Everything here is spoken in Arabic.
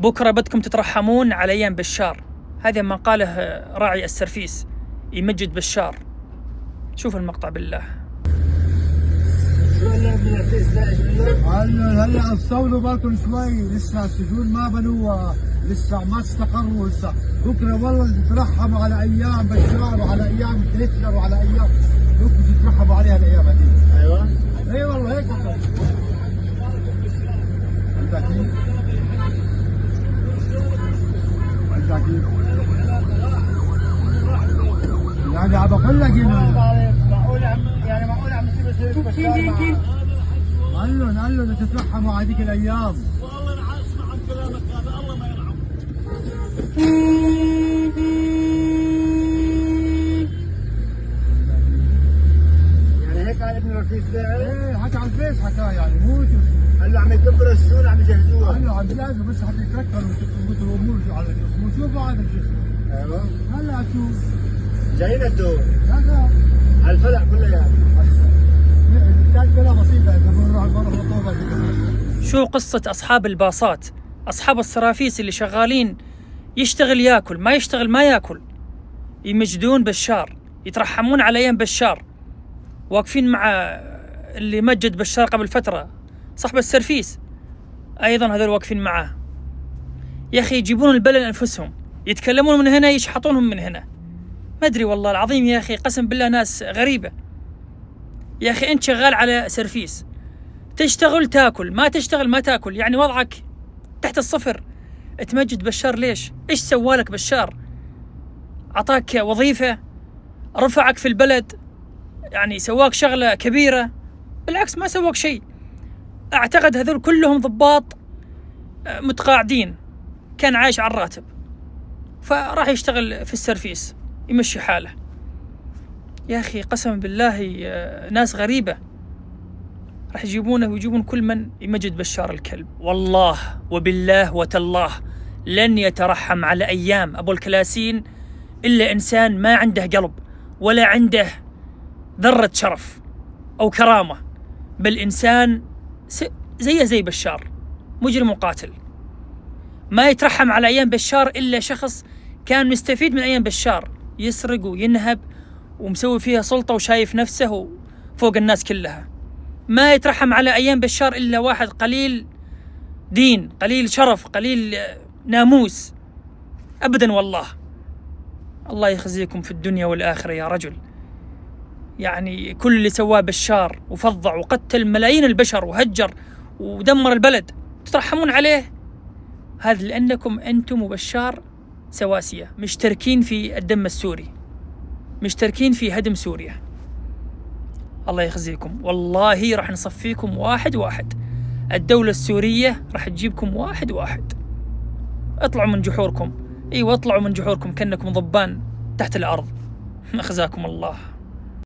بكرة بدكم تترحمون على أيام بشار. هذا ما قاله راعي السرفيس يمجد بشار. شوف المقطع بالله. هلا استولوا بالكم شوي، لسه السجون ما بنوها، لسه ما استقروا. لسه بكره والله تترحموا على ايام بشار وعلى ايام هتلر وعلى ايام بكره تترحموا عليها الايام هذه. ايوه اي والله هيك بطل. يعني عم بقول لك معقول عم تجيب بشار. قال له تترحموا على هذيك الايام. والله انا اسمع عن كلامك هذا، الله ما يرحمه. يعني هيك قال ابن رفيق ده؟ ايه حكى على الفيس، حكى يعني مو قال له عم يكبروا السجون، عم يجهزوها. قال له عم يجهزوا بس حتى يتركبوا ويثبتوا الامور على الجسم. وشوفوا هذا الجسم. ايوه هلا شوف جايين الدور هذا على الفلع كله يعني. شو قصة أصحاب الباصات، أصحاب الصرافيس اللي شغالين يشتغل ياكل، ما يشتغل ما ياكل، يمجدون بشار، يترحمون على أيام بشار، واقفين مع اللي مجد بشار قبل فترة صاحب السرفيس أيضا هذول واقفين معاه. يا أخي يجيبون البلل أنفسهم، يتكلمون من هنا يشحطونهم من هنا. ما أدري والله العظيم يا أخي، قسم بالله ناس غريبة. يا أخي أنت شغال على سرفيس، تشتغل تاكل، ما تشتغل ما تاكل، يعني وضعك تحت الصفر. تمجد بشار ليش؟ إيش سوالك بشار؟ عطاك وظيفة؟ رفعك في البلد؟ يعني سواك شغلة كبيرة؟ بالعكس ما سواك شيء. أعتقد هذول كلهم ضباط متقاعدين، كان عايش على الراتب فراح يشتغل في السرفيس يمشي حاله. يا أخي قسم بالله ناس غريبة، راح يجيبونه ويجيبون كل من يمجد بشار الكلب. والله وبالله وتالله لن يترحم على أيام أبو الكلاسين إلا إنسان ما عنده قلب ولا عنده ذرة شرف أو كرامة، بل إنسان زي بشار، مجرم وقاتل. ما يترحم على أيام بشار إلا شخص كان مستفيد من أيام بشار، يسرق وينهب ومسوي فيها سلطة وشايف نفسه فوق الناس كلها. ما يترحم على أيام بشار إلا واحد قليل دين، قليل شرف، قليل ناموس. أبدا والله. الله يخزيكم في الدنيا والآخرة يا رجل. يعني كل اللي سواه بشار وفظع وقتل ملايين البشر وهجر ودمر البلد تترحمون عليه؟ هذا لأنكم أنتم وبشار سواسية، مشتركين في الدم السوري، مشتركين في هدم سوريا. الله يخزيكم، والله راح نصفيكم واحد واحد. الدولة السورية راح تجيبكم واحد واحد. اطلعوا من جحوركم، ايوه اطلعوا من جحوركم كأنكم ضبان تحت الأرض. أخزاكم الله.